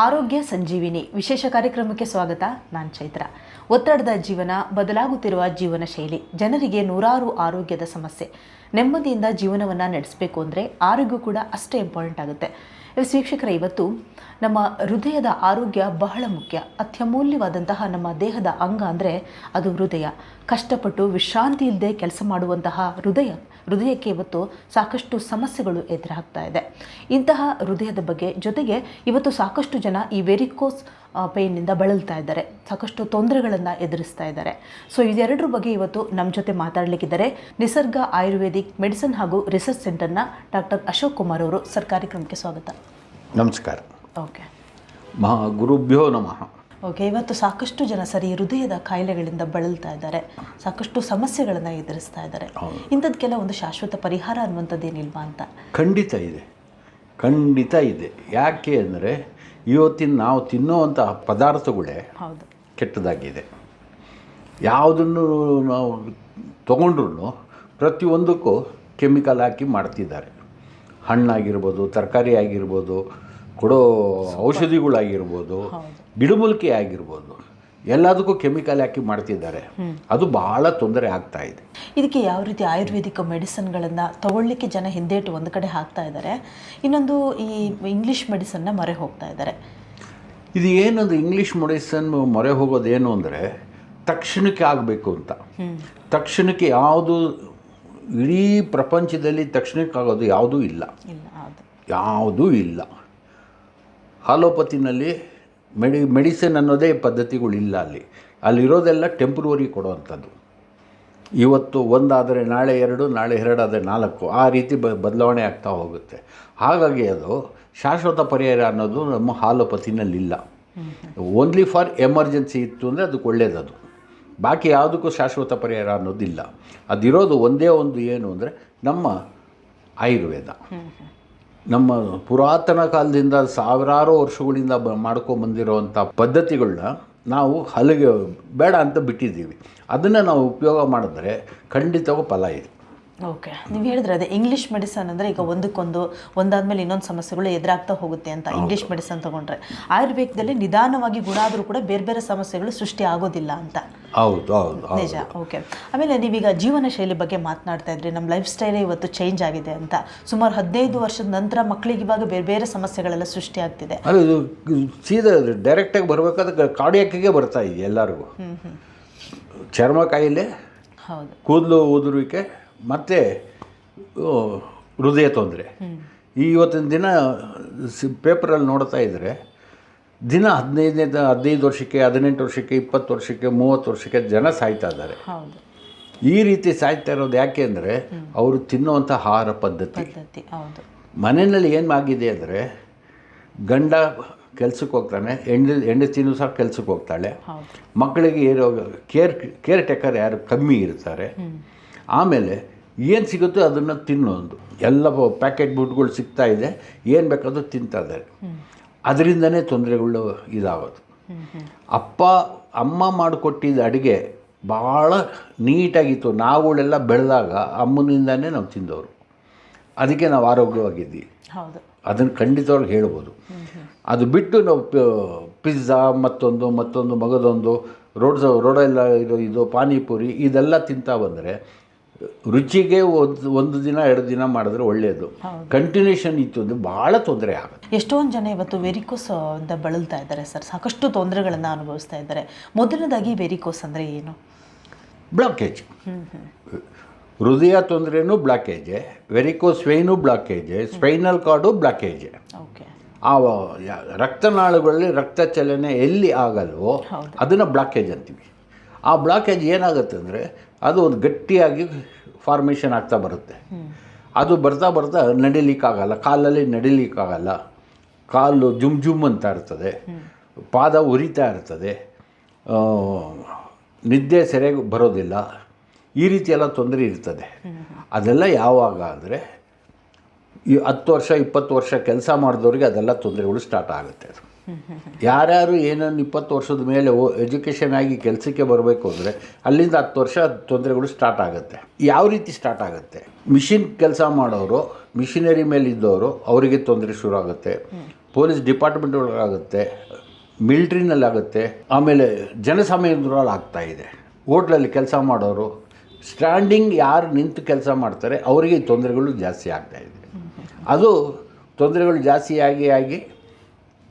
ಆರೋಗ್ಯ ಸಂಜೀವಿನಿ ವಿಶೇಷ ಕಾರ್ಯಕ್ರಮಕ್ಕೆ ಸ್ವಾಗತ. ನಾನು ಚೈತ್ರ. ಒತ್ತಡದ ಜೀವನ, ಬದಲಾಗುತ್ತಿರುವ ಜೀವನ ಶೈಲಿ, ಜನರಿಗೆ ನೂರಾರು ಆರೋಗ್ಯದ ಸಮಸ್ಯೆ. ನೆಮ್ಮದಿಯಿಂದ ಜೀವನವನ್ನು ನಡೆಸಬೇಕು ಅಂದರೆ ಆರೋಗ್ಯ ಕೂಡ ಅಷ್ಟೇ ಇಂಪಾರ್ಟೆಂಟ್ ಆಗುತ್ತೆ. ವೀಕ್ಷಕರೇ, ಇವತ್ತು ನಮ್ಮ ಹೃದಯದ ಆರೋಗ್ಯ ಬಹಳ ಮುಖ್ಯ. ಅತ್ಯಮೂಲ್ಯವಾದಂತಹ ನಮ್ಮ ದೇಹದ ಅಂಗ ಅಂದರೆ ಅದು ಹೃದಯ. ಕಷ್ಟಪಟ್ಟು ವಿಶ್ರಾಂತಿ ಇಲ್ಲದೆ ಕೆಲಸ ಮಾಡುವಂತಹ ಹೃದಯಕ್ಕೆ ಇವತ್ತು ಸಾಕಷ್ಟು ಸಮಸ್ಯೆಗಳು ಎದುರಾಗ್ತಾ ಇದೆ. ಇಂತಹ ಹೃದಯದ ಜೊತೆಗೆ ಇವತ್ತು ಸಾಕಷ್ಟು ಜನ ಈ ವೆರಿಕೋಸ್ ಪೇಯ್ನಿಂದ ಬಳಲ್ತಾ ಇದ್ದಾರೆ, ಸಾಕಷ್ಟು ತೊಂದರೆಗಳನ್ನು ಎದುರಿಸ್ತಾ ಇದ್ದಾರೆ. ಸೊ ಇದೆರಡರ ಬಗ್ಗೆ ಇವತ್ತು ನಮ್ಮ ಜೊತೆ ಮಾತಾಡಲಿಕ್ಕಿದ್ದಾರೆ ನಿಸರ್ಗ ಆಯುರ್ವೇದಿಕ್ ಮೆಡಿಸಿನ್ ಹಾಗೂ ರಿಸರ್ಚ್ ಸೆಂಟರ್ನ ಡಾಕ್ಟರ್ ಅಶೋಕ್ ಕುಮಾರ್ ಅವರು. ಸರ್, ಕಾರ್ಯಕ್ರಮಕ್ಕೆ ಸ್ವಾಗತ. ನಮಸ್ಕಾರ. ಓಕೆ, ಗುರುಭ್ಯೋ ನಮಃ. ಓಕೆ, ಇವತ್ತು ಸಾಕಷ್ಟು ಜನ ಈ ಹೃದಯದ ಕಾಯಿಲೆಗಳಿಂದ ಬಳಲ್ತಾ ಇದ್ದಾರೆ, ಸಾಕಷ್ಟು ಸಮಸ್ಯೆಗಳನ್ನು ಎದುರಿಸ್ತಾ ಇದ್ದಾರೆ. ಇಂಥದ್ದಕ್ಕೆಲ್ಲ ಒಂದು ಶಾಶ್ವತ ಪರಿಹಾರ ಅನ್ನುವಂಥದ್ದೇನಿಲ್ವಾ ಅಂತ? ಖಂಡಿತ ಇದೆ. ಯಾಕೆ ಅಂದರೆ ಇವತ್ತಿನ ನಾವು ತಿನ್ನುವಂಥ ಪದಾರ್ಥಗಳೇ ಹೌದು ಕೆಟ್ಟದಾಗಿದೆ. ಯಾವುದನ್ನು ನಾವು ತೊಗೊಂಡ್ರೂ ಪ್ರತಿಯೊಂದಕ್ಕೂ ಕೆಮಿಕಲ್ ಹಾಕಿ ಮಾಡ್ತಿದ್ದಾರೆ. ಹಣ್ಣಾಗಿರ್ಬೋದು, ತರಕಾರಿ ಆಗಿರ್ಬೋದು, ಕೊಡೋ ಔಷಧಿಗಳಾಗಿರ್ಬೋದು, ಗಿಡಮೂಲಿಕೆ ಆಗಿರ್ಬೋದು, ಎಲ್ಲದಕ್ಕೂ ಕೆಮಿಕಲ್ ಹಾಕಿ ಮಾಡ್ತಿದ್ದಾರೆ. ಅದು ಬಹಳ ತೊಂದರೆ ಆಗ್ತಾ ಇದೆ. ಇದಕ್ಕೆ ಯಾವ ರೀತಿ ಆಯುರ್ವೇದಿಕ್ ಮೆಡಿಸಿನ್ಗಳನ್ನು ತಗೊಳ್ಳಿಕ್ಕೆ ಜನ ಹಿಂದೇಟು ಒಂದು ಕಡೆ ಹಾಕ್ತಾ ಇದ್ದಾರೆ, ಇನ್ನೊಂದು ಈ ಇಂಗ್ಲೀಷ್ ಮೆಡಿಸನ್ನ ಮೊರೆ ಹೋಗ್ತಾ ಇದ್ದಾರೆ. ಇದು ಏನಂದ್ರೆ ಇಂಗ್ಲೀಷ್ ಮೆಡಿಸನ್ ಮೊರೆ ಹೋಗೋದೇನು ಅಂದರೆ ತಕ್ಷಣಕ್ಕೆ ಆಗಬೇಕು ಅಂತ. ತಕ್ಷಣಕ್ಕೆ ಯಾವುದು ಇಡೀ ಪ್ರಪಂಚದಲ್ಲಿ ತಕ್ಷಣಕ್ಕಾಗೋದು ಯಾವುದೂ ಇಲ್ಲ. ಯಾವುದೂ ಇಲ್ಲ. ಹಾಲೋಪತಿನಲ್ಲಿ ಮೆಡಿಸಿನ್ ಅನ್ನೋದೇ ಪದ್ಧತಿಗಳಿಲ್ಲ. ಅಲ್ಲಿರೋದೆಲ್ಲ ಟೆಂಪ್ರವರಿ ಕೊಡುವಂಥದ್ದು. ಇವತ್ತು ಒಂದಾದರೆ ನಾಳೆ 2, ನಾಳೆ 2 ಆದರೆ 4, ಆ ರೀತಿ ಬದಲಾವಣೆ ಆಗ್ತಾ ಹೋಗುತ್ತೆ. ಹಾಗಾಗಿ ಅದು ಶಾಶ್ವತ ಪರಿಹಾರ ಅನ್ನೋದು ನಮ್ಮ ಹಾಲೋಪತಿನಲ್ಲಿಲ್ಲ. ಓನ್ಲಿ ಫಾರ್ ಎಮರ್ಜೆನ್ಸಿ ಇತ್ತು ಅಂದರೆ ಅದಕ್ಕೆ ಒಳ್ಳೆಯದದು. ಬಾಕಿ ಯಾವುದಕ್ಕೂ ಶಾಶ್ವತ ಪರಿಹಾರ ಅನ್ನೋದಿಲ್ಲ. ಅದಿರೋದು ಒಂದೇ ಒಂದು ಏನು ಅಂದರೆ ನಮ್ಮ ಆಯುರ್ವೇದ. ನಮ್ಮ ಪುರಾತನ ಕಾಲದಿಂದ ಸಾವಿರಾರು ವರ್ಷಗಳಿಂದ ಮಾಡ್ಕೊಂಬಂದಿರೋವಂಥ ಪದ್ಧತಿಗಳನ್ನ ನಾವು ಹಲಗೆ ಬೇಡ ಅಂತ ಬಿಟ್ಟಿದ್ದೀವಿ. ಅದನ್ನು ನಾವು ಉಪಯೋಗ ಮಾಡಿದ್ರೆ ಖಂಡಿತವೂ ಫಲ ಇದೆ. ಓಕೆ, ನೀವು ಹೇಳಿದ್ರೆ ಅದೇ ಇಂಗ್ಲೀಷ್ ಮೆಡಿಸನ್ ಅಂದರೆ ಈಗ ಒಂದಾದ್ಮೇಲೆ ಇನ್ನೊಂದು ಸಮಸ್ಯೆಗಳು ಎದುರಾಗ್ತಾ ಹೋಗುತ್ತೆ ಅಂತ ಇಂಗ್ಲೀಷ್ ಮೆಡಿಸನ್ ತೊಗೊಂಡ್ರೆ, ಆಯುರ್ವೇದದಲ್ಲಿ ನಿಧಾನವಾಗಿ ಗುಣ ಆದರೂ ಕೂಡ ಬೇರೆ ಬೇರೆ ಸಮಸ್ಯೆಗಳು ಸೃಷ್ಟಿ ಆಗೋದಿಲ್ಲ ಅಂತ. ಹೌದು ಹೌದು ನಿಜ. ಓಕೆ, ಆಮೇಲೆ ನೀವೀಗ ಜೀವನ ಶೈಲಿ ಬಗ್ಗೆ ಮಾತನಾಡ್ತಾ ಇದ್ರಿ. ನಮ್ಮ ಲೈಫ್ ಸ್ಟೈಲೇ ಇವತ್ತು ಚೇಂಜ್ ಆಗಿದೆ ಅಂತ. ಸುಮಾರು 15 ವರ್ಷದ ನಂತರ ಮಕ್ಕಳಿಗೆ ಇವಾಗ ಬೇರೆ ಬೇರೆ ಸಮಸ್ಯೆಗಳೆಲ್ಲ ಸೃಷ್ಟಿ ಆಗ್ತಿದೆ. ಅದು ಸೀದಾ ಡೈರೆಕ್ಟಾಗಿ ಬರಬೇಕಾದ್ರೆ ಕಾರ್ಡಿಯಾಕಿಗೆ ಬರ್ತಾ ಇದೆ ಎಲ್ಲರಿಗೂ. ಚರ್ಮ ಕಾಯಿಲೆ, ಹೌದು, ಕೂದಲು ಉದುರುವಿಕೆ ಮತ್ತು ಹೃದಯ ತೊಂದರೆ. ಇವತ್ತಿನ ದಿನ ಪೇಪರಲ್ಲಿ ನೋಡ್ತಾ ಇದ್ದರೆ ದಿನ 15 ವರ್ಷಕ್ಕೆ, 18 ವರ್ಷಕ್ಕೆ, 20 ವರ್ಷಕ್ಕೆ, 30 ವರ್ಷಕ್ಕೆ ಜನ ಸಾಯ್ತಾ ಇದ್ದಾರೆ. ಈ ರೀತಿ ಸಾಯ್ತಾ ಇರೋದು ಯಾಕೆ ಅಂದರೆ ಅವರು ತಿನ್ನುವಂಥ ಆಹಾರ ಪದ್ಧತಿ. ಮನೆಯಲ್ಲಿ ಏನು ಆಗಿದೆ ಅಂದರೆ ಗಂಡ ಕೆಲ್ಸಕ್ಕೆ ಹೋಗ್ತಾನೆ, ಹೆಂಡತಿನೂ ಸಹ ಕೆಲ್ಸಕ್ಕೆ ಹೋಗ್ತಾಳೆ. ಮಕ್ಕಳಿಗೆ ಇರೋ ಕೇರ್ ಟೇಕರ್ ಯಾರು ಕಮ್ಮಿ ಇರ್ತಾರೆ. ಆಮೇಲೆ ಏನು ಸಿಗುತ್ತೋ ಅದನ್ನು ತಿನ್ನೋದು. ಎಲ್ಲ ಪ್ಯಾಕೆಟ್ ಫುಡ್ಗಳು ಸಿಗ್ತಾ ಇದೆ, ಏನು ಬೇಕಾದರೂ ತಿಂತಾ ಇದ್ದಾರೆ. ಅದರಿಂದನೇ ತೊಂದರೆಗಳು ಇದಾಗೋದು. ಅಮ್ಮ ಮಾಡಿಕೊಟ್ಟಿದ್ದ ಅಡುಗೆ ಭಾಳ ನೀಟಾಗಿತ್ತು. ನಾವುಗಳೆಲ್ಲ ಬೆಳೆದಾಗ ಅಮ್ಮನಿಂದನೇ ನಾವು ತಿಂದವರು. ಅದಕ್ಕೆ ನಾವು ಆರೋಗ್ಯವಾಗಿದ್ದೀವಿ. ಅದನ್ನು ಖಂಡಿತವಾಗಿ ಹೇಳ್ಬೋದು. ಅದು ಬಿಟ್ಟು ನಾವು ಪಿಜ್ಜಾ ಮತ್ತೊಂದು ಮಗದೊಂದು ರೋಡೆಲ್ಲ ಇದು ಪಾನಿಪುರಿ ಇದೆಲ್ಲ ತಿಂತಾ ಬಂದರೆ ರುಚಿಗೆ ಒಂದು ದಿನ 2 ದಿನ ಮಾಡಿದ್ರೆ ಒಳ್ಳೆಯದು. ಕಂಟಿನ್ಯೂಷನ್ ಇತ್ತು ಅಂದರೆ ಭಾಳ ತೊಂದರೆ ಆಗುತ್ತೆ. ಎಷ್ಟೊಂದು ಜನ ಇವತ್ತು ವೆರಿಕೋಸ್ ಅಂತ ಬಳಲ್ತಾ ಇದ್ದಾರೆ ಸರ್, ಸಾಕಷ್ಟು ತೊಂದರೆಗಳನ್ನು ಅನುಭವಿಸ್ತಾ ಇದ್ದಾರೆ. ಮೊದಲನೇದಾಗಿ ವೆರಿಕೋಸ್ ಅಂದರೆ ಏನು? ಬ್ಲಾಕೇಜ್. ಹೃದಯ ತೊಂದರೆನೂ ಬ್ಲಾಕೇಜೆ, ವೆರಿಕೋಸ್ ವೇಯ್ನು ಬ್ಲಾಕೇಜೆ, ಸ್ಪೈನಲ್ ಕಾರ್ಡು ಬ್ಲಾಕೇಜೆ. ಆ ರಕ್ತನಾಳಗಳಲ್ಲಿ ರಕ್ತ ಚಲನೆ ಎಲ್ಲಿ ಆಗಲ್ವೋ ಅದನ್ನು ಬ್ಲಾಕೇಜ್ ಅಂತೀವಿ. ಆ ಬ್ಲಾಕೇಜ್ ಏನಾಗುತ್ತೆ ಅಂದರೆ ಅದು ಒಂದು ಗಟ್ಟಿಯಾಗಿ ಫಾರ್ಮೇಷನ್ ಆಗ್ತಾ ಬರುತ್ತೆ. ಅದು ಬರ್ತಾ ನಡಿಲಿಕ್ಕಾಗಲ್ಲ, ಕಾಲಲ್ಲಿ ನಡಿಲಿಕ್ಕಾಗಲ್ಲ. ಕಾಲು ಜುಮ್ ಅಂತ ಇರ್ತದೆ, ಪಾದ ಉರಿತಾ ಇರ್ತದೆ, ನಿದ್ದೆ ಸರಿಯಾಗಿ ಬರೋದಿಲ್ಲ. ಈ ರೀತಿ ಎಲ್ಲ ತೊಂದರೆ ಇರ್ತದೆ. ಅದೆಲ್ಲ ಯಾವಾಗ ಅಂದರೆ ಈ 10 ವರ್ಷ 20 ವರ್ಷ ಕೆಲಸ ಮಾಡಿದವ್ರಿಗೆ ಅದೆಲ್ಲ ತೊಂದರೆಗಳು ಸ್ಟಾರ್ಟ್ ಆಗುತ್ತೆ. ಅದು ಯಾರ್ಯಾರು ಏನನ್ನು 20 ವರ್ಷದ ಮೇಲೆ ಎಜುಕೇಷನ್ ಆಗಿ ಕೆಲಸಕ್ಕೆ ಬರಬೇಕು ಅಂದರೆ ಅಲ್ಲಿಂದ 10 ವರ್ಷ ತೊಂದರೆಗಳು ಸ್ಟಾರ್ಟ್ ಆಗುತ್ತೆ. ಯಾವ ರೀತಿ ಸ್ಟಾರ್ಟ್ ಆಗುತ್ತೆ? ಮಿಷಿನ್ ಕೆಲಸ ಮಾಡೋರು, ಮಿಷಿನರಿ ಮೇಲೆ ಇದ್ದವರು ಅವರಿಗೆ ತೊಂದರೆ ಶುರು ಆಗುತ್ತೆ. ಪೊಲೀಸ್ ಡಿಪಾರ್ಟ್ಮೆಂಟ್ ಒಳಗಾಗುತ್ತೆ, ಮಿಲ್ಟ್ರಿನಲ್ಲಾಗುತ್ತೆ, ಆಮೇಲೆ ಜನಸಾಮಾನ್ಯರಲ್ಲಿ ಆಗ್ತಾಯಿದೆ. ಹೋಟ್ಲಲ್ಲಿ ಕೆಲಸ ಮಾಡೋರು, ಸ್ಟ್ಯಾಂಡಿಂಗ್ ಯಾರು ನಿಂತು ಕೆಲಸ ಮಾಡ್ತಾರೆ ಅವರಿಗೆ ಈ ತೊಂದರೆಗಳು ಜಾಸ್ತಿ ಆಗ್ತಾಯಿದೆ. ಅದು ತೊಂದರೆಗಳು ಜಾಸ್ತಿ ಆಗಿ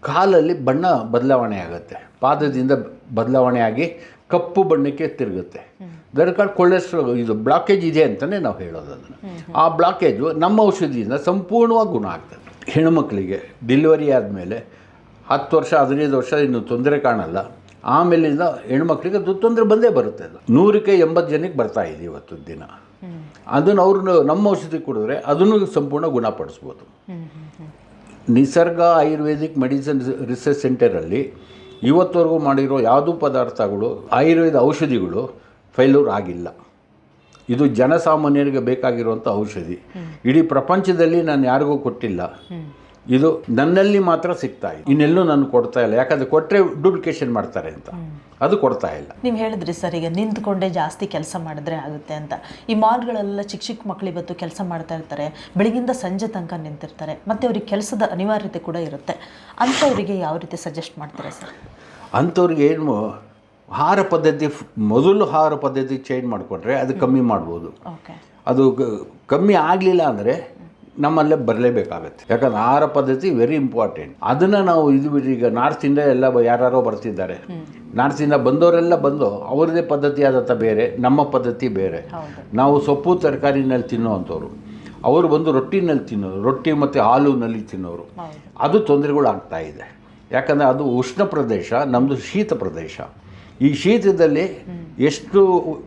ಕಾಲಲ್ಲಿ ಬಣ್ಣ ಬದಲಾವಣೆ ಆಗುತ್ತೆ, ಪಾದದಿಂದ ಬದಲಾವಣೆ ಆಗಿ ಕಪ್ಪು ಬಣ್ಣಕ್ಕೆ ತಿರುಗುತ್ತೆ. ದರ್ಕಾಲ್ ಕೊಲೆಸ್ಟ್ರಾಲ್ ಇದು ಬ್ಲಾಕೇಜ್ ಇದೆ ಅಂತಲೇ ನಾವು ಹೇಳೋದು. ಅದನ್ನು ಆ ಬ್ಲಾಕೇಜು ನಮ್ಮ ಔಷಧಿಯಿಂದ ಸಂಪೂರ್ಣವಾಗಿ ಗುಣ ಆಗ್ತದೆ. ಹೆಣ್ಣುಮಕ್ಕಳಿಗೆ ಡೆಲಿವರಿ ಆದಮೇಲೆ 10 ವರ್ಷ 15 ವರ್ಷ ಇನ್ನೂ ತೊಂದರೆ ಕಾಣಲ್ಲ. ಆಮೇಲಿಂದ ಹೆಣ್ಮಕ್ಳಿಗೆ ಅದು ತೊಂದರೆ ಬಂದೇ ಬರುತ್ತೆ. ಅದು 100ಕ್ಕೆ 80 ಜನಕ್ಕೆ ಬರ್ತಾಯಿದೆ ಇವತ್ತು ದಿನ. ಅದನ್ನು ಅವ್ರನ್ನ ನಮ್ಮ ಔಷಧಿ ಕುಡಿದ್ರೆ ಅದನ್ನು ಸಂಪೂರ್ಣ ಗುಣಪಡಿಸ್ಬೋದು. ನಿಸರ್ಗ ಆಯುರ್ವೇದಿಕ್ ಮೆಡಿಸಿನ್ ರಿಸರ್ಚ್ ಸೆಂಟರಲ್ಲಿ ಇವತ್ತವರೆಗೂ ಮಾಡಿರೋ ಯಾವುದೂ ಪದಾರ್ಥಗಳು ಆಯುರ್ವೇದ ಔಷಧಿಗಳು ಫೈಲೂರ್ ಆಗಿಲ್ಲ. ಇದು ಜನಸಾಮಾನ್ಯರಿಗೆ ಬೇಕಾಗಿರುವಂಥ ಔಷಧಿ. ಇಡೀ ಪ್ರಪಂಚದಲ್ಲಿ ನಾನು ಯಾರಿಗೂ ಕೊಟ್ಟಿಲ್ಲ. ಇದು ನನ್ನಲ್ಲಿ ಮಾತ್ರ ಸಿಗ್ತಾ ಇದೆ, ಇನ್ನೆಲ್ಲೂ ನಾನು ಕೊಡ್ತಾ ಇಲ್ಲ. ಯಾಕಂದರೆ ಕೊಟ್ಟರೆ ಡೂಪ್ಲಿಕೇಶನ್ ಮಾಡ್ತಾರೆ ಅಂತ, ಅದು ಕೊಡ್ತಾ ಇಲ್ಲ. ನೀವು ಹೇಳಿದ್ರಿ ಸರ್, ಈಗ ನಿಂತ್ಕೊಂಡೇ ಜಾಸ್ತಿ ಕೆಲಸ ಮಾಡಿದ್ರೆ ಆಗುತ್ತೆ ಅಂತ. ಈ ಮಾಲ್ಗಳೆಲ್ಲ ಚಿಕ್ಕ ಚಿಕ್ಕ ಮಕ್ಕಳು ಇವತ್ತು ಕೆಲಸ ಮಾಡ್ತಾ ಇರ್ತಾರೆ, ಬೆಳಗಿಂದ ಸಂಜೆ ತನಕ ನಿಂತಿರ್ತಾರೆ, ಮತ್ತು ಅವ್ರಿಗೆ ಕೆಲಸದ ಅನಿವಾರ್ಯತೆ ಕೂಡ ಇರುತ್ತೆ. ಅಂಥವರಿಗೆ ಯಾವ ರೀತಿ ಸಜೆಸ್ಟ್ ಮಾಡ್ತಾರೆ ಸರ್? ಅಂಥವ್ರಿಗೆ ಏನು ಆಹಾರ ಪದ್ಧತಿ, ಮೊದಲು ಆಹಾರ ಪದ್ಧತಿ ಚೇಂಜ್ ಮಾಡಿಕೊಂಡ್ರೆ ಅದು ಕಮ್ಮಿ ಮಾಡ್ಬೋದು. ಓಕೆ, ಅದು ಕಮ್ಮಿ ಆಗಲಿಲ್ಲ ಅಂದರೆ ನಮ್ಮಲ್ಲೇ ಬರಲೇಬೇಕಾಗತ್ತೆ. ಯಾಕಂದ್ರೆ ಆಹಾರ ಪದ್ಧತಿ ವೆರಿ ಇಂಪಾರ್ಟೆಂಟ್. ಅದನ್ನು ನಾವು ಈಗ ನಾರ್ತಿಂದ ಎಲ್ಲ ಯಾರೋ ಬರ್ತಿದ್ದಾರೆ. ನಾರ್ತಿಂದ ಬಂದವರೆಲ್ಲ ಬಂದು ಅವ್ರದ್ದೇ ಪದ್ಧತಿ ಆದಂಥ ಬೇರೆ, ನಮ್ಮ ಪದ್ಧತಿ ಬೇರೆ. ನಾವು ಸೊಪ್ಪು ತರಕಾರಿನಲ್ಲಿ ತಿನ್ನೋವಂಥವ್ರು, ಅವರು ಬಂದು ರೊಟ್ಟಿನಲ್ಲಿ ತಿನ್ನೋರು, ರೊಟ್ಟಿ ಮತ್ತು ಹಾಲುನಲ್ಲಿ ತಿನ್ನೋರು. ಅದು ತೊಂದರೆಗಳು ಆಗ್ತಾ ಇದೆ. ಯಾಕಂದರೆ ಅದು ಉಷ್ಣ ಪ್ರದೇಶ, ನಮ್ಮದು ಶೀತ ಪ್ರದೇಶ. ಈ ಶೀತದಲ್ಲಿ ಎಷ್ಟು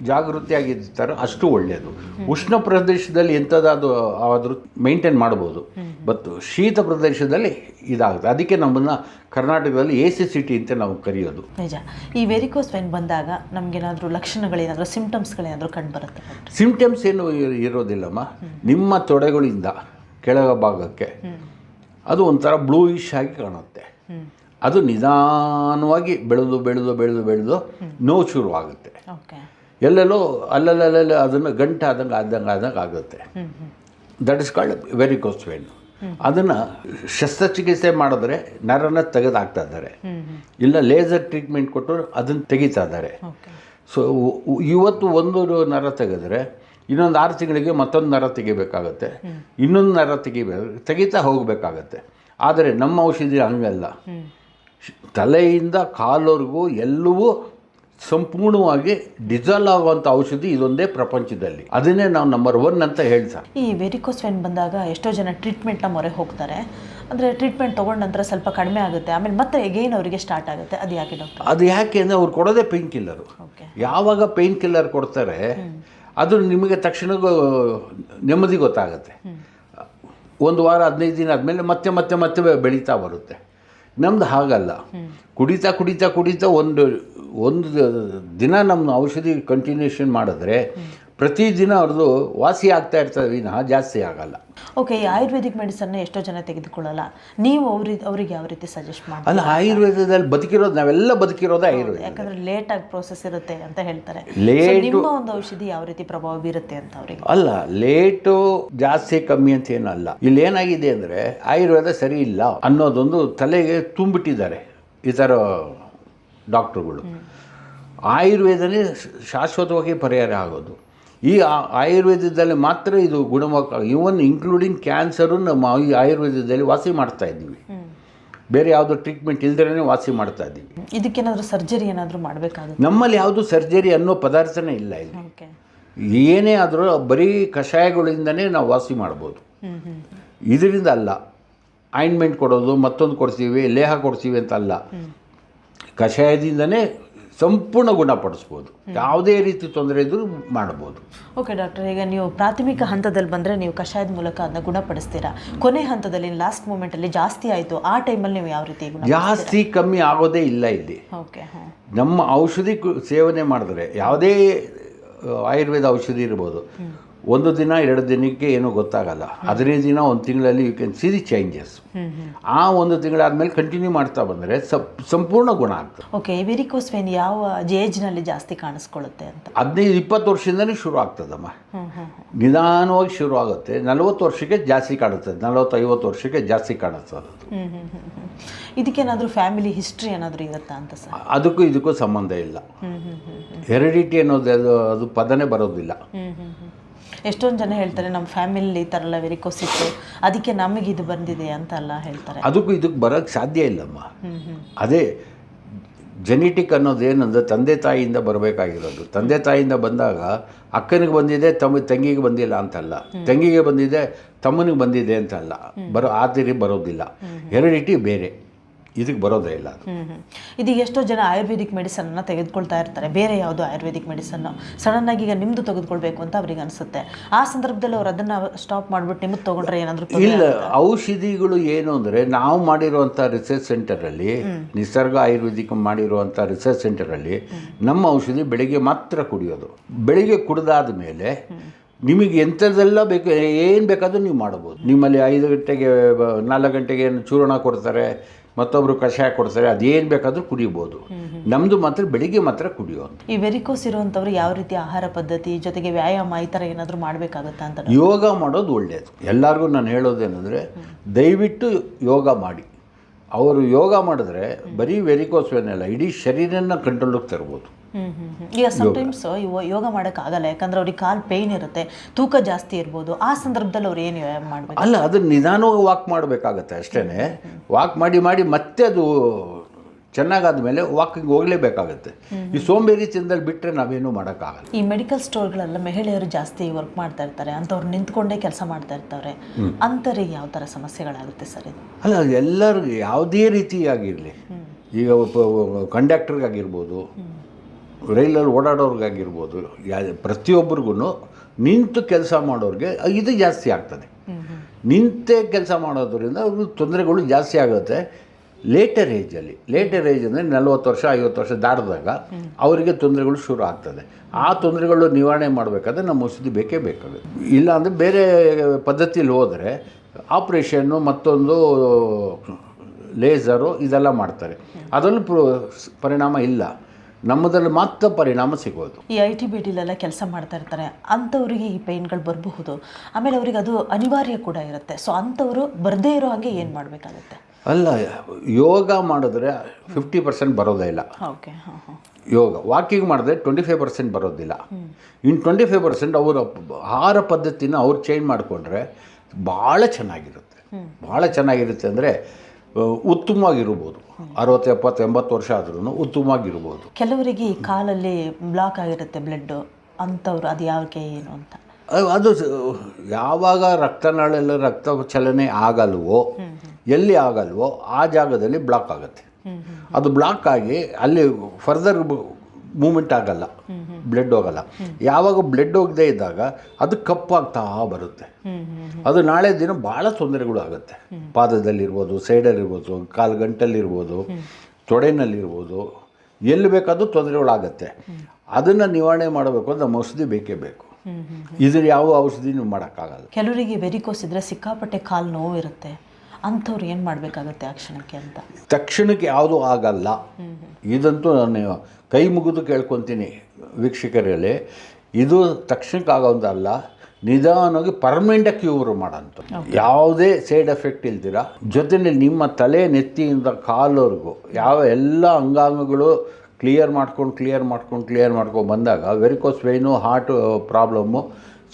ಜಾಗೃತಿಯಾಗಿರ್ತಾರೋ ಅಷ್ಟು ಒಳ್ಳೆಯದು. ಉಷ್ಣ ಪ್ರದೇಶದಲ್ಲಿ ಎಂಥದ್ದಾದರೂ ಆದರೂ ಮೇಂಟೈನ್ ಮಾಡ್ಬೋದು, ಬಟ್ ಶೀತ ಪ್ರದೇಶದಲ್ಲಿ ಇದಾಗುತ್ತೆ. ಅದಕ್ಕೆ ನಮ್ಮನ್ನು ಕರ್ನಾಟಕದಲ್ಲಿ AC ಸಿಟಿ ಅಂತ ನಾವು ಕರೆಯೋದು. ನಿಜ. ಈ ವೆರಿಕೋಸ್ ವೆನ್ ಬಂದಾಗ ನಮಗೇನಾದರೂ ಲಕ್ಷಣಗಳೇನಾದರೂ ಸಿಂಪ್ಟಮ್ಸ್ಗಳೇನಾದರೂ ಕಂಡುಬರುತ್ತೆ? ಸಿಂಪ್ಟಮ್ಸ್ ಏನು ಇರೋದಿಲ್ಲಮ್ಮ. ನಿಮ್ಮ ತೊಡೆಗಳಿಂದ ಕೆಳಗ ಭಾಗಕ್ಕೆ ಅದು ಒಂಥರ ಬ್ಲೂಯಿಶ್ ಆಗಿ ಕಾಣುತ್ತೆ. ಅದು ನಿಧಾನವಾಗಿ ಬೆಳೆದು ನೋವು ಶುರುವಾಗುತ್ತೆ. ಎಲ್ಲೆಲ್ಲೋ ಅಲ್ಲಲ್ಲೇ ಅದನ್ನು ಗಂಟೆ ಆದಂಗೆ ಆಗುತ್ತೆ. That is called varicose vane. ಅದನ್ನು ಶಸ್ತ್ರಚಿಕಿತ್ಸೆ ಮಾಡಿದ್ರೆ ನರನ ತೆಗೆದಾಕ್ತಾ ಇದ್ದಾರೆ, ಇಲ್ಲ ಲೇಸರ್ ಟ್ರೀಟ್ಮೆಂಟ್ ಕೊಟ್ಟು ಅದನ್ನು ತೆಗಿತಾ ಇದ್ದಾರೆ. ಸೊ ಇವತ್ತು ಒಂದು ನರ ತೆಗೆದ್ರೆ ಇನ್ನೊಂದು 6 ತಿಂಗಳಿಗೆ ಮತ್ತೊಂದು ನರ ತೆಗಿಬೇಕಾಗತ್ತೆ, ಇನ್ನೊಂದು ನರ ತೆಗಿತಾ ಹೋಗಬೇಕಾಗತ್ತೆ. ಆದರೆ ನಮ್ಮ ಔಷಧಿ ಹಂಗಲ್ಲ. ತಲೆಯಿಂದ ಕಾಲವರೆಗೂ ಎಲ್ಲವೂ ಸಂಪೂರ್ಣವಾಗಿ ಡಿಸಾಲ್ವ್ ಆಗುವಂಥ ಔಷಧಿ ಇದೊಂದೇ ಪ್ರಪಂಚದಲ್ಲಿ. ಅದನ್ನೇ ನಾವು ನಂಬರ್ 1 ಅಂತ ಹೇಳ್ತಾರೆ. ಈ ವೆರಿಕೋಸ್ ವೆನ್ ಬಂದಾಗ ಎಷ್ಟೋ ಜನ ಟ್ರೀಟ್ಮೆಂಟ್ನ ಮೊರೆ ಹೋಗ್ತಾರೆ. ಅಂದರೆ ಟ್ರೀಟ್ಮೆಂಟ್ ತೊಗೊಂಡ ನಂತರ ಸ್ವಲ್ಪ ಕಡಿಮೆ ಆಗುತ್ತೆ, ಆಮೇಲೆ ಮತ್ತೆ ಎಗೇನ್ ಅವರಿಗೆ ಸ್ಟಾರ್ಟ್ ಆಗುತ್ತೆ. ಅದು ಯಾಕೆ ಡಾಕ್ಟರ್? ಅದು ಯಾಕೆ ಅಂದರೆ ಅವ್ರು ಕೊಡೋದೇ ಪೇಯ್ನ್ ಕಿಲ್ಲರು. ಯಾವಾಗ ಪೇಯ್ನ್ ಕಿಲ್ಲರ್ ಕೊಡ್ತಾರೆ ಅದು ನಿಮಗೆ ತಕ್ಷಣ ನೆಮ್ಮದಿ ಗೊತ್ತಾಗುತ್ತೆ. 1 ವಾರ 15 ದಿನ ಆದಮೇಲೆ ಮತ್ತೆ ಬೆಳೀತಾ ಬರುತ್ತೆ. ನಮ್ದು ಹಾಗಲ್ಲ. ಕುಡಿತಾ ಒಂದು ದಿನ ನಮ್ಮ ಔಷಧಿ ಕಂಟಿನ್ಯೂಷನ್ ಮಾಡಿದ್ರೆ ಪ್ರತಿದಿನ ಅವ್ರದ್ದು ವಾಸಿ ಆಗ್ತಾ ಇರ್ತದೆ ವಿನಃ ಜಾಸ್ತಿ ಆಗಲ್ಲ. ಓಕೆ, ಈ ಆಯುರ್ವೇದಿಕ್ ಮೆಡಿಸನ್ನ ಎಷ್ಟೋ ಜನ ತೆಗೆದುಕೊಳ್ಳಲ್ಲ. ನೀವು ಅವ್ರಿಗೆ ಯಾವ ರೀತಿ ಸಜೆಸ್ಟ್ ಮಾಡಿ? ಅಲ್ಲ, ಆಯುರ್ವೇದದಲ್ಲಿ ಬದುಕಿರೋದು ನಾವೆಲ್ಲ ಬದುಕಿರೋದು ಆಯುರ್ವೇದ. ಯಾಕಂದರೆ ಲೇಟಾಗಿ ಪ್ರೋಸೆಸ್ ಇರುತ್ತೆ ಅಂತ ಹೇಳ್ತಾರೆ. ಲೇಟು ನಿಮ್ಮ ಒಂದು ಔಷಧಿ ಯಾವ ರೀತಿ ಪ್ರಭಾವ ಬೀರುತ್ತೆ ಅಂತ ಅವರಿಗೆ? ಅಲ್ಲ, ಲೇಟು ಜಾಸ್ತಿ ಕಮ್ಮಿ ಅಂತ ಏನಲ್ಲ. ಇಲ್ಲಿ ಏನಾಗಿದೆ ಅಂದರೆ ಆಯುರ್ವೇದ ಸರಿ ಇಲ್ಲ ಅನ್ನೋದೊಂದು ತಲೆಗೆ ತುಂಬಿಟ್ಟಿದ್ದಾರೆ ಈ ಥರ ಡಾಕ್ಟ್ರುಗಳು. ಆಯುರ್ವೇದನೇ ಶಾಶ್ವತವಾಗಿ ಪರಿಹಾರ ಆಗೋದು. ಈ ಆಯುರ್ವೇದದಲ್ಲಿ ಮಾತ್ರ ಇದು ಗುಣಮುಖ. ಇವನ್ ಇನ್ಕ್ಲೂಡಿಂಗ್ ಕ್ಯಾನ್ಸರು ನಮ್ಮ ಆಯುರ್ವೇದದಲ್ಲಿ ವಾಸಿ ಮಾಡ್ತಾ ಇದ್ದೀವಿ. ಬೇರೆ ಯಾವುದೋ ಟ್ರೀಟ್ಮೆಂಟ್ ಇಲ್ದೇ ವಾಸಿ ಮಾಡ್ತಾ ಇದ್ದೀವಿ. ಇದಕ್ಕೇನಾದರೂ ಸರ್ಜರಿ ಏನಾದರೂ ಮಾಡಬೇಕಾಗುತ್ತೆ? ನಮ್ಮಲ್ಲಿ ಯಾವುದು ಸರ್ಜರಿ ಅನ್ನೋ ಪದಾರ್ಥನೇ ಇಲ್ಲ ಇಲ್ಲಿ. ಏನೇ ಆದರೂ ಬರೀ ಕಷಾಯಗಳಿಂದನೇ ನಾವು ವಾಸಿ ಮಾಡ್ಬೋದು. ಇದರಿಂದ ಅಲ್ಲ ಆಯಿಂಟ್ಮೆಂಟ್ ಕೊಡೋದು, ಮತ್ತೊಂದು ಕೊಡ್ತೀವಿ, ಲೇಹ ಕೊಡ್ತೀವಿ ಅಂತ ಅಲ್ಲ. ಕಷಾಯದಿಂದನೇ ಸಂಪೂರ್ಣ ಗುಣಪಡಿಸ್ಬೋದು. ಯಾವುದೇ ರೀತಿ ತೊಂದರೆ ಇದ್ದರೂ ಮಾಡ್ಬೋದು. ಓಕೆ ಡಾಕ್ಟರ್, ಈಗ ನೀವು ಪ್ರಾಥಮಿಕ ಹಂತದಲ್ಲಿ ಬಂದರೆ ನೀವು ಕಷಾಯದ ಮೂಲಕ ಅದನ್ನ ಗುಣಪಡಿಸ್ತೀರಾ. ಕೊನೆ ಹಂತದಲ್ಲಿ ಲಾಸ್ಟ್ ಮೂಮೆಂಟಲ್ಲಿ ಜಾಸ್ತಿ ಆಯಿತು, ಆ ಟೈಮಲ್ಲಿ ನೀವು ಯಾವ ರೀತಿ? ಜಾಸ್ತಿ ಕಮ್ಮಿ ಆಗೋದೇ ಇಲ್ಲ ಇಲ್ಲಿ. ಓಕೆ, ನಮ್ಮ ಔಷಧಿ ಸೇವನೆ ಮಾಡಿದ್ರೆ ಯಾವುದೇ ಆಯುರ್ವೇದ ಔಷಧಿ ಇರ್ಬೋದು, ಒಂದು ದಿನ 2 ದಿನಕ್ಕೆ ಏನೂ ಗೊತ್ತಾಗಲ್ಲ. 15 ದಿನ 1 ತಿಂಗಳಲ್ಲಿ you can see the changes. ಆ 1 ತಿಂಗಳಾದಮೇಲೆ ಕಂಟಿನ್ಯೂ ಮಾಡ್ತಾ ಬಂದರೆ ಸಂಪೂರ್ಣ ಗುಣ ಆಗ್ತದೆ. ಓಕೆ, ವೆರಿಕೋಸ್ ವೇನ್ ಯಾವ ಏಜ್ನಲ್ಲಿ ಜಾಸ್ತಿ ಕಾಣಿಸ್ಕೊಳ್ಳುತ್ತೆ ಅಂತ? 15-20 ವರ್ಷದಿಂದಲೇ ಶುರು ಆಗ್ತದಮ್ಮ. ನಿಧಾನವಾಗಿ ಶುರು ಆಗುತ್ತೆ. 40 ವರ್ಷಕ್ಕೆ ಜಾಸ್ತಿ ಕಾಣುತ್ತದೆ, 40-50 ವರ್ಷಕ್ಕೆ ಜಾಸ್ತಿ ಕಾಣುತ್ತದೆ. ಇದಕ್ಕೇನಾದರೂ ಫ್ಯಾಮಿಲಿ ಹಿಸ್ಟ್ರಿ ಏನಾದರೂ ಇರುತ್ತಾ ಅಂತ ಸರ್? ಅದಕ್ಕೂ ಇದಕ್ಕೂ ಸಂಬಂಧ ಇಲ್ಲ. ಹೆರಿಡಿಟಿ ಅನ್ನೋದು ಅದು ಪದನೇ ಬರೋದಿಲ್ಲ. ಎಷ್ಟೊಂದು ಜನ ಹೇಳ್ತಾರೆ ನಮ್ಮ ಫ್ಯಾಮಿಲಿ ಈ ಥರ ಎಲ್ಲ ವೆರಿಕೋಸ್ ಇತ್ತು, ಅದಕ್ಕೆ ನಮಗೆ ಇದು ಬಂದಿದೆ ಅಂತೆಲ್ಲ ಹೇಳ್ತಾರೆ. ಅದಕ್ಕೂ ಇದಕ್ಕೆ ಬರೋಕ್ಕೆ ಸಾಧ್ಯ ಇಲ್ಲಮ್ಮ. ಅದೇ ಜೆನೆಟಿಕ್ ಅನ್ನೋದೇನಂದ್ರೆ ತಂದೆ ತಾಯಿಯಿಂದ ಬರಬೇಕಾಗಿರೋದು. ತಂದೆ ತಾಯಿಯಿಂದ ಬಂದಾಗ ಅಕ್ಕನಿಗೆ ಬಂದಿದೆ, ತಂಗಿಗೆ ಬಂದಿಲ್ಲ ಅಂತಲ್ಲ, ತಂಗಿಗೆ ಬಂದಿದೆ ತಮ್ಮನಿಗೆ ಬಂದಿದೆ ಅಂತಲ್ಲ, ಆ ಥರ ಬರೋದಿಲ್ಲ. ಹೆರಿಡಿಟಿ ಬೇರೆ, ಇದಕ್ಕೆ ಬರೋದೇ ಇಲ್ಲ. ಇದೀಗ ಎಷ್ಟೋ ಜನ ಆಯುರ್ವೇದಿಕ್ ಮೆಡಿಸನ್ನ ತೆಗೆದುಕೊಳ್ತಾ ಇರ್ತಾರೆ, ಬೇರೆ ಯಾವುದೋ ಆಯುರ್ವೇದಿಕ್ ಮೆಡಿಸನ್ನು ಸಡನ್ನಾಗಿ ಈಗ ನಿಮ್ಮದು ತೆಗೆದುಕೊಳ್ಬೇಕು ಅಂತ ಅವ್ರಿಗೆ ಅನಿಸುತ್ತೆ. ಆ ಸಂದರ್ಭದಲ್ಲಿ ಅವ್ರು ಅದನ್ನು ಸ್ಟಾಪ್ ಮಾಡಿಬಿಟ್ಟು ನಿಮ್ಮದು ತೊಗೊಂಡ್ರೆ ಏನಾದರೂ ಇಲ್ಲ. ಔಷಧಿಗಳು ಏನು ಅಂದರೆ, ನಾವು ಮಾಡಿರುವಂಥ ರಿಸರ್ಚ್ ಸೆಂಟರಲ್ಲಿ, ನಿಸರ್ಗ ಆಯುರ್ವೇದಿಕ್ ಮಾಡಿರುವಂಥ ರಿಸರ್ಚ್ ಸೆಂಟರಲ್ಲಿ ನಮ್ಮ ಔಷಧಿ ಬೆಳಿಗ್ಗೆ ಮಾತ್ರ ಕುಡಿಯೋದು. ಬೆಳಿಗ್ಗೆ ಕುಡಿದಾದ ಮೇಲೆ ನಿಮಗೆ ಎಂಥದ್ದೆಲ್ಲ ಬೇಕು, ಏನು ಬೇಕಾದರೂ ನೀವು ಮಾಡ್ಬೋದು. ನಿಮ್ಮಲ್ಲಿ 5 ಗಂಟೆಗೆ 4 ಗಂಟೆಗೆ ಏನು ಚೂರ್ಣ ಕೊಡ್ತಾರೆ, ಮತ್ತೊಬ್ಬರು ಕಷಾಯ ಕೊಡ್ತಾರೆ, ಅದೇನು ಬೇಕಾದರೂ ಕುಡಿಬೋದು. ನಮ್ಮದು ಮಾತ್ರ ಬೆಳಿಗ್ಗೆ ಮಾತ್ರ ಕುಡಿಯೋದು. ಈ ವೆರಿಕೋಸ್ ಇರುವಂಥವ್ರು ಯಾವ ರೀತಿ ಆಹಾರ ಪದ್ಧತಿ ಜೊತೆಗೆ ವ್ಯಾಯಾಮ ಈ ಥರ ಏನಾದರೂ ಮಾಡಬೇಕಾಗುತ್ತಾ ಅಂತ? ಯೋಗ ಮಾಡೋದು ಒಳ್ಳೆಯದು. ಎಲ್ಲರಿಗೂ ನಾನು ಹೇಳೋದೇನೆಂದರೆ, ದಯವಿಟ್ಟು ಯೋಗ ಮಾಡಿ. ಅವರು ಯೋಗ ಮಾಡಿದ್ರೆ ಬರೀ ವೆರಿಕೋಸ್ ವೇನಲ್ಲ, ಇಡೀ ಶರೀರನ ಕಂಟ್ರೋಲಿಗೆ ತರ್ಬೋದು. ಈಗ ಸಮ್ಟೈಮ್ಸ್ ಯೋಗ ಮಾಡೋಕ್ಕಾಗಲ್ಲ, ಯಾಕಂದ್ರೆ ಅವ್ರಿಗೆ ಕಾಲು ಪೇಯ್ನ್ ಇರುತ್ತೆ, ತೂಕ ಜಾಸ್ತಿ ಇರ್ಬೋದು. ಆ ಸಂದರ್ಭದಲ್ಲಿ ಅವ್ರು ಏನು ವ್ಯಾಯಾಮ ಮಾಡಬೇಕು? ಅಲ್ಲ, ಅದನ್ನು ನಿಧಾನವಾಗಿ ವಾಕ್ ಮಾಡಬೇಕಾಗತ್ತೆ ಅಷ್ಟೇ. ವಾಕ್ ಮಾಡಿ ಮಾಡಿ ಮತ್ತೆ ಅದು ಚೆನ್ನಾಗಾದ ಮೇಲೆ ವಾಕಿಂಗ್ ಹೋಗಲೇಬೇಕಾಗತ್ತೆ. ಈ ಸೋಂಬೇರಿ ಚಿಂದಲ್ಲಿ ಬಿಟ್ಟರೆ ನಾವೇನು ಮಾಡೋಕ್ಕಾಗಲ್ಲ. ಈ ಮೆಡಿಕಲ್ ಸ್ಟೋರ್ಗಳೆಲ್ಲ ಮಹಿಳೆಯರು ಜಾಸ್ತಿ ವರ್ಕ್ ಮಾಡ್ತಾ ಇರ್ತಾರೆ, ಅಂಥವ್ರು ನಿಂತ್ಕೊಂಡೇ ಕೆಲಸ ಮಾಡ್ತಾ ಇರ್ತಾರೆ. ಅಂಥವ್ರಿಗೆ ಯಾವ ಥರ ಸಮಸ್ಯೆಗಳಾಗುತ್ತೆ ಸರ್ ಇದು? ಅಲ್ಲ, ಎಲ್ಲರಿಗೂ ಯಾವುದೇ ರೀತಿಯಾಗಿರಲಿ, ಈಗ ಕಂಡಕ್ಟರ್ಗಾಗಿರ್ಬೋದು, ರೈಲಲ್ಲಿ ಓಡಾಡೋರ್ಗಾಗಿರ್ಬೋದು, ಪ್ರತಿಯೊಬ್ಬರಿಗೂ ನಿಂತು ಕೆಲಸ ಮಾಡೋರಿಗೆ ಇದು ಜಾಸ್ತಿ ಆಗ್ತದೆ. ನಿಂತೇ ಕೆಲಸ ಮಾಡೋದ್ರಿಂದ ಅವ್ರಿಗೆ ತೊಂದರೆಗಳು ಜಾಸ್ತಿ ಆಗುತ್ತೆ. ಲೇಟರ್ ಏಜಲ್ಲಿ, ಅಂದರೆ 40 ವರ್ಷ 50 ವರ್ಷ ದಾಟಿದಾಗ ಅವರಿಗೆ ತೊಂದರೆಗಳು ಶುರು ಆಗ್ತದೆ. ಆ ತೊಂದರೆಗಳು ನಿವಾರಣೆ ಮಾಡಬೇಕಾದ್ರೆ ನಮ್ಮ ಔಷಧಿ ಬೇಕೇ ಬೇಕಾಗುತ್ತೆ. ಇಲ್ಲಾಂದರೆ ಬೇರೆ ಪದ್ಧತಿಯಲ್ಲಿ ಹೋದರೆ ಆಪ್ರೇಷನ್ನು, ಮತ್ತೊಂದು ಲೇಸರು ಇದೆಲ್ಲ ಮಾಡ್ತಾರೆ, ಅದರಲ್ಲೂ ಪರಿಣಾಮ ಇಲ್ಲ. ನಮ್ಮದ್ರಲ್ಲಿ ಮಾತ್ರ ಪರಿಣಾಮ ಸಿಗೋದು. ಈ IT BTಲೆಲ್ಲ ಕೆಲಸ ಮಾಡ್ತಾ ಇರ್ತಾರೆ, ಅಂಥವ್ರಿಗೆ ಈ ಪೇಯ್ನ್ಗಳು ಬರಬಹುದು. ಆಮೇಲೆ ಅವ್ರಿಗೆ ಅದು ಅನಿವಾರ್ಯ ಕೂಡ ಇರುತ್ತೆ. ಸೊ ಅಂಥವರು ಬರದೇ ಇರೋ ಹಾಗೆ ಏನು ಮಾಡಬೇಕಾಗುತ್ತೆ? ಅಲ್ಲ, ಯೋಗ ಮಾಡಿದ್ರೆ 50% ಬರೋದೇ ಇಲ್ಲ. ಓಕೆ, ಯೋಗ ವಾಕಿಂಗ್ ಮಾಡಿದ್ರೆ 25% ಬರೋದಿಲ್ಲ. ಇನ್ನು 25% ಅವರ ಆಹಾರ ಪದ್ಧತಿನ ಅವ್ರು ಚೇಂಜ್ ಮಾಡಿಕೊಂಡ್ರೆ ಭಾಳ ಚೆನ್ನಾಗಿರುತ್ತೆ. ಭಾಳ ಚೆನ್ನಾಗಿರುತ್ತೆ ಅಂದರೆ ಉತ್ತಮವಾಗಿರ್ಬೋದು. 60, 70, 80 ವರ್ಷ ಆದ್ರೂ ಉತ್ತಮವಾಗಿರ್ಬೋದು. ಕೆಲವರಿಗೆ ಈ ಕಾಲಲ್ಲಿ ಬ್ಲಾಕ್ ಆಗಿರುತ್ತೆ ಬ್ಲಡ್ಡು, ಅಂಥವ್ರು ಅದು ಯಾಕೆ ಏನು ಅಂತ? ಅದು ಯಾವಾಗ ರಕ್ತನಾಳೆಲ್ಲ ರಕ್ತ ಚಲನೆ ಆಗಲ್ವೋ, ಎಲ್ಲಿ ಆಗಲ್ವೋ ಆ ಜಾಗದಲ್ಲಿ ಬ್ಲಾಕ್ ಆಗುತ್ತೆ. ಅದು ಬ್ಲಾಕ್ ಆಗಿ ಅಲ್ಲಿ ಫರ್ದರ್ ಮೂಮೆಂಟ್ ಆಗಲ್ಲ, ಬ್ಲಡ್ ಹೋಗಲ್ಲ. ಯಾವಾಗ ಬ್ಲಡ್ ಹೋಗದೇ ಇದ್ದಾಗ ಅದು ಕಪ್ಪಾಗ್ತಾ ಬರುತ್ತೆ. ಅದು ನಾಳೆ ದಿನ ಭಾಳ ತೊಂದರೆಗಳು ಆಗುತ್ತೆ. ಪಾದದಲ್ಲಿರ್ಬೋದು, ಸೈಡಲ್ಲಿರ್ಬೋದು, ಕಾಲು ಗಂಟಲ್ಲಿರ್ಬೋದು, ತೊಡೆನಲ್ಲಿರ್ಬೋದು, ಎಲ್ಲಿ ಬೇಕಾದರೂ ತೊಂದರೆಗಳಾಗತ್ತೆ. ಅದನ್ನು ನಿವಾರಣೆ ಮಾಡಬೇಕು ಅಂದರೆ ನಮ್ಮ ಔಷಧಿ ಬೇಕೇ ಬೇಕು. ಇದ್ರ ಯಾವ ಔಷಧಿ ನೀವು ಮಾಡೋಕ್ಕಾಗಲ್ಲ. ಕೆಲವರಿಗೆ ವೆರಿಕೋಸ್ ಇದ್ದರೆ ಸಿಕ್ಕಾಪಟ್ಟೆ ಕಾಲು ನೋವು ಇರುತ್ತೆ, ಅಂಥವ್ರು ಏನು ಮಾಡಬೇಕಾಗುತ್ತೆ ಆ ಕ್ಷಣಕ್ಕೆ ಅಂತ? ತಕ್ಷಣಕ್ಕೆ ಯಾವುದೂ ಆಗಲ್ಲ. ಇದಂತೂ ನಾನು ಕೈ ಮುಗಿದು ಕೇಳ್ಕೊತೀನಿ ವೀಕ್ಷಕರಲ್ಲಿ, ಇದು ತಕ್ಷಣಕ್ಕೆ ಆಗೋದಲ್ಲ, ನಿಧಾನವಾಗಿ ಪರ್ಮನೆಂಟಾಗಿ ಕ್ಯೂರ್ ಮಾಡೋಂಥ, ಯಾವುದೇ ಸೈಡ್ ಎಫೆಕ್ಟ್ ಇಲ್ದಿರ, ಜೊತೆಯಲ್ಲಿ ನಿಮ್ಮ ತಲೆ ನೆತ್ತಿಯಿಂದ ಕಾಲವರೆಗೂ ಯಾವ ಎಲ್ಲ ಅಂಗಾಂಗಗಳು ಕ್ಲಿಯರ್ ಮಾಡ್ಕೊಂಡು ಬಂದಾಗ varicose vein, heart problem,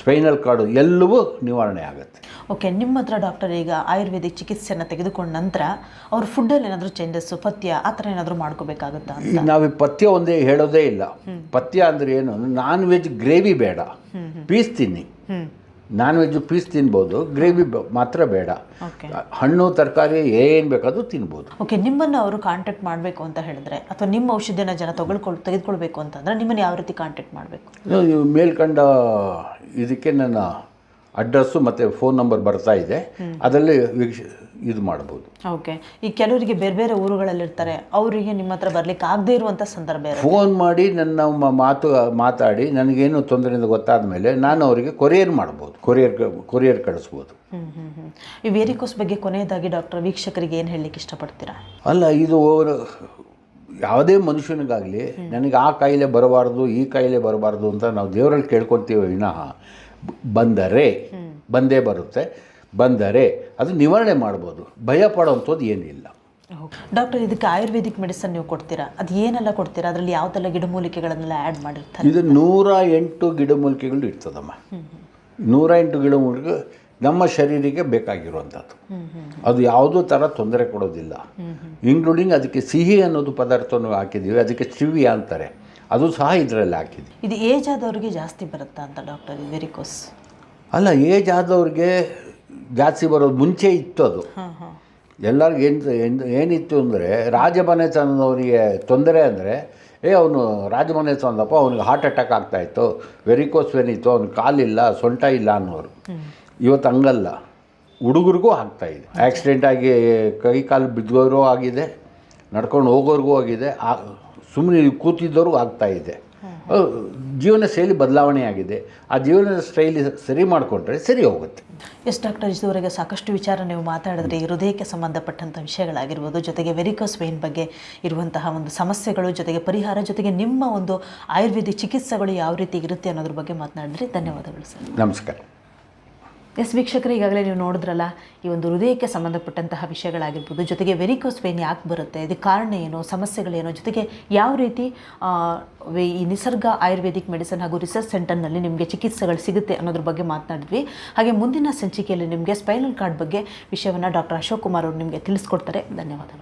spinal cord ಎಲ್ಲವೂ ನಿವಾರಣೆ ಆಗುತ್ತೆ. ಓಕೆ, ನಿಮ್ಮ ಹತ್ರ ಡಾಕ್ಟರ್ ಈಗ ಆಯುರ್ವೇದಿಕ್ ಚಿಕಿತ್ಸೆಯನ್ನು ತೆಗೆದುಕೊಂಡ ನಂತರ ಅವ್ರ ಫುಡ್ಡಲ್ಲಿ ಏನಾದರೂ ಚೇಂಜಸ್ಸು, ಪಥ್ಯ ಆ ಥರ ಏನಾದರೂ ಮಾಡ್ಕೋಬೇಕಾಗುತ್ತಾ? ಈಗ ನಾವು ಪಥ್ಯ ಒಂದೇ ಹೇಳೋದೇ ಇಲ್ಲ. ಪಥ್ಯ ಅಂದರೆ ಏನು? ನಾನ್ ವೆಜ್ ಗ್ರೇವಿ ಬೇಡ, ಪೀಸ್ ತಿನ್ನಿ. ನಾನ್ ವೆಜ್ ಪೀಸ್ ತಿನ್ಬೋದು, ಗ್ರೇವಿ ಮಾತ್ರ ಬೇಡ. ಹಣ್ಣು ತರಕಾರಿ ಏನು ಬೇಕಾದರೂ ತಿನ್ಬೋದು. ಓಕೆ, ನಿಮ್ಮನ್ನು ಅವರು ಕಾಂಟ್ಯಾಕ್ಟ್ ಮಾಡಬೇಕು ಅಂತ ಹೇಳಿದ್ರೆ, ಅಥವಾ ನಿಮ್ಮ ಔಷಧಿನ ಜನ ತೆಗೆದುಕೊಳ್ಬೇಕು ಅಂತಂದರೆ ನಿಮ್ಮನ್ನು ಯಾವ ರೀತಿ ಕಾಂಟ್ಯಾಕ್ಟ್ ಮಾಡಬೇಕು? ಮೇಲ್ಕಂಡ ಇದಕ್ಕೆ ನನ್ನ ಅಡ್ರೆಸ್ಸು ಮತ್ತು ಫೋನ್ ನಂಬರ್ ಬರ್ತಾ ಇದೆ, ಅದರಲ್ಲಿ ಇದು ಮಾಡ್ಬೋದು. ಓಕೆ. ಈ ಕೆಲವರಿಗೆ ಬೇರೆ ಬೇರೆ ಊರುಗಳಲ್ಲಿರ್ತಾರೆ, ಅವರಿಗೆ ನಿಮ್ಮ ಹತ್ರ ಬರ್ಲಿಕ್ಕೆ ಆಗದೇ ಇರುವಂಥ ಸಂದರ್ಭ ಇರುತ್ತೆ. ಫೋನ್ ಮಾಡಿ ನನ್ನ ಮಾತಾಡಿ ನನಗೇನು ತೊಂದರೆಯಿಂದ ಗೊತ್ತಾದ ಮೇಲೆ ನಾನು ಅವರಿಗೆ ಕೊರಿಯರ್ ಮಾಡ್ಬೋದು, ಕೊರಿಯರ್ ಕಳಿಸ್ಬೋದು. ಈ ವೇರಿಕೋಸ್ ಬಗ್ಗೆ ಕೊನೆಯದಾಗಿ ಡಾಕ್ಟರ್ ವೀಕ್ಷಕರಿಗೆ ಏನು ಹೇಳಲಿಕ್ಕೆ ಇಷ್ಟಪಡ್ತೀರಾ? ಅಲ್ಲ, ಇದು ಯಾವುದೇ ಮನುಷ್ಯನಿಗಾಗಲಿ ನನಗೆ ಆ ಕಾಯಿಲೆ ಬರಬಾರ್ದು, ಈ ಕಾಯಿಲೆ ಬರಬಾರ್ದು ಅಂತ ನಾವು ದೇವರಲ್ಲಿ ಕೇಳ್ಕೊತೀವಿ ವಿನಃ ಬಂದೇ ಬರುತ್ತೆ. ಬಂದರೆ ಅದು ನಿವಾರಣೆ ಮಾಡ್ಬೋದು, ಭಯ ಪಡೋವಂಥದ್ದು ಏನಿಲ್ಲ. ಡಾಕ್ಟರ್, ಇದಕ್ಕೆ ಆಯುರ್ವೇದಿಕ್ ಮೆಡಿಸನ್ ನೀವು ಕೊಡ್ತೀರಾ, ಅದು ಏನೆಲ್ಲ ಕೊಡ್ತೀರಾ? ಅದರಲ್ಲಿ ಯಾವ್ದೆಲ್ಲ ಗಿಡಮೂಲಿಕೆಗಳನ್ನೆಲ್ಲ ಆ್ಯಡ್ ಮಾಡಿರ್ತಾರೆ? ಇದು 108 ಗಿಡಮೂಲಿಕೆಗಳು ಇರ್ತದಮ್ಮ. 108 ಗಿಡಮೂಲಿಕೆ ನಮ್ಮ ಶರೀರಕ್ಕೆ ಬೇಕಾಗಿರುವಂಥದ್ದು. ಅದು ಯಾವುದೂ ಥರ ತೊಂದರೆ ಕೊಡೋದಿಲ್ಲ. ಇನ್ಕ್ಲೂಡಿಂಗ್ ಅದಕ್ಕೆ ಸಿಹಿ ಅನ್ನೋದು ಪದಾರ್ಥವನ್ನು ಹಾಕಿದ್ದೀವಿ, ಅದಕ್ಕೆ ಸ್ಟಿವಿಯಾ ಅಂತಾರೆ, ಅದು ಸಹ ಇದರಲ್ಲಿ ಹಾಕಿದ್ವಿ. ಇದು ಏಜ್ ಆದವ್ರಿಗೆ ಜಾಸ್ತಿ ಬರುತ್ತಾ ಅಂತ ಡಾಕ್ಟರ್ ಈ ವೆರಿಕೋಸ್? ಅಲ್ಲ, ಏಜ್ ಆದವ್ರಿಗೆ ಜಾಸ್ತಿ ಬರೋದು ಮುಂಚೆ ಇತ್ತು. ಅದು ಎಲ್ಲರಿಗೂ ಏನಿತ್ತು ಅಂದರೆ, ರಾಜಮನೆತನದವರಿಗೆ ತೊಂದರೆ ಅಂದರೆ, ಅವನು ರಾಜಮನೆ ತಂದಪ್ಪ, ಅವ್ನಿಗೆ ಹಾರ್ಟ್ ಅಟ್ಯಾಕ್ ಆಗ್ತಾಯಿತ್ತು, ವೆರಿಕೋಸ್ ವೇನ್ ಇತ್ತು, ಅವ್ನಿಗೆ ಕಾಲಿಲ್ಲ, ಸೊಂಟ ಇಲ್ಲ ಅನ್ನೋರು. ಇವತ್ತು ಹಂಗಲ್ಲ, ಹುಡುಗರಿಗೂ ಆಗ್ತಾಯಿದೆ. ಆಕ್ಸಿಡೆಂಟ್ ಆಗಿ ಕೈ ಕಾಲು ಬಿದ್ದೋರು ಆಗಿದೆ, ನಡ್ಕೊಂಡು ಹೋಗೋರಿಗೂ ಆಗಿದೆ, ಸುಮ್ಮನೆ ಕೂತಿದ್ದವ್ರಿಗೂ ಆಗ್ತಾಯಿದೆ. ಜೀವನ ಶೈಲಿ ಬದಲಾವಣೆ ಆಗಿದೆ. ಆ ಜೀವನ ಶೈಲಿ ಸರಿ ಮಾಡಿಕೊಂಡ್ರೆ ಸರಿ ಹೋಗುತ್ತೆ. ಎಸ್ ಡಾಕ್ಟರ್, ಇದುವರೆಗೆ ಸಾಕಷ್ಟು ವಿಚಾರ ನೀವು ಮಾತಾಡಿದ್ರೆ, ಈ ಹೃದಯಕ್ಕೆ ಸಂಬಂಧಪಟ್ಟಂಥ ವಿಷಯಗಳಾಗಿರ್ಬೋದು, ಜೊತೆಗೆ ವೆರಿಕೋಸ್ ವೇನ್ ಬಗ್ಗೆ ಇರುವಂತಹ ಒಂದು ಸಮಸ್ಯೆಗಳು, ಜೊತೆಗೆ ಪರಿಹಾರ, ಜೊತೆಗೆ ನಿಮ್ಮ ಒಂದು ಆಯುರ್ವೇದಿಕ್ ಚಿಕಿತ್ಸೆಗಳು ಯಾವ ರೀತಿ ಇರುತ್ತೆ ಅನ್ನೋದ್ರ ಬಗ್ಗೆ ಮಾತನಾಡಿದ್ರಿ. ಧನ್ಯವಾದಗಳು ಸರ್. ನಮಸ್ಕಾರ. ಎಸ್ ವೀಕ್ಷಕರೇ, ಈಗಾಗಲೇ ನೀವು ನೋಡಿದ್ರಲ್ಲ, ಈ ಒಂದು ಹೃದಯಕ್ಕೆ ಸಂಬಂಧಪಟ್ಟಂತಹ ವಿಷಯಗಳಾಗಿರ್ಬೋದು, ಜೊತೆಗೆ ವೆರಿಕೋಸ್ ವೇನ್ ಯಾಕೆ ಬರುತ್ತೆ, ಇದಕ್ಕೆ ಕಾರಣ ಏನು, ಸಮಸ್ಯೆಗಳೇನು, ಜೊತೆಗೆ ಯಾವ ರೀತಿ ಈ ನಿಸರ್ಗ ಆಯುರ್ವೇದಿಕ್ ಮೆಡಿಸಿನ್ ಹಾಗೂ ರಿಸರ್ಚ್ ಸೆಂಟರ್ನಲ್ಲಿ ನಿಮಗೆ ಚಿಕಿತ್ಸೆಗಳು ಸಿಗುತ್ತೆ ಅನ್ನೋದ್ರ ಬಗ್ಗೆ ಮಾತನಾಡಿದ್ವಿ. ಹಾಗೆ ಮುಂದಿನ ಸಂಚಿಕೆಯಲ್ಲಿ ನಿಮಗೆ ಸ್ಪೈನಲ್ ಕಾರ್ಡ್ ಬಗ್ಗೆ ವಿಷಯವನ್ನು ಡಾಕ್ಟರ್ ಅಶೋಕ್ ಕುಮಾರ್ ಅವರು ನಿಮಗೆ ತಿಳಿಸ್ಕೊಡ್ತಾರೆ. ಧನ್ಯವಾದಗಳು.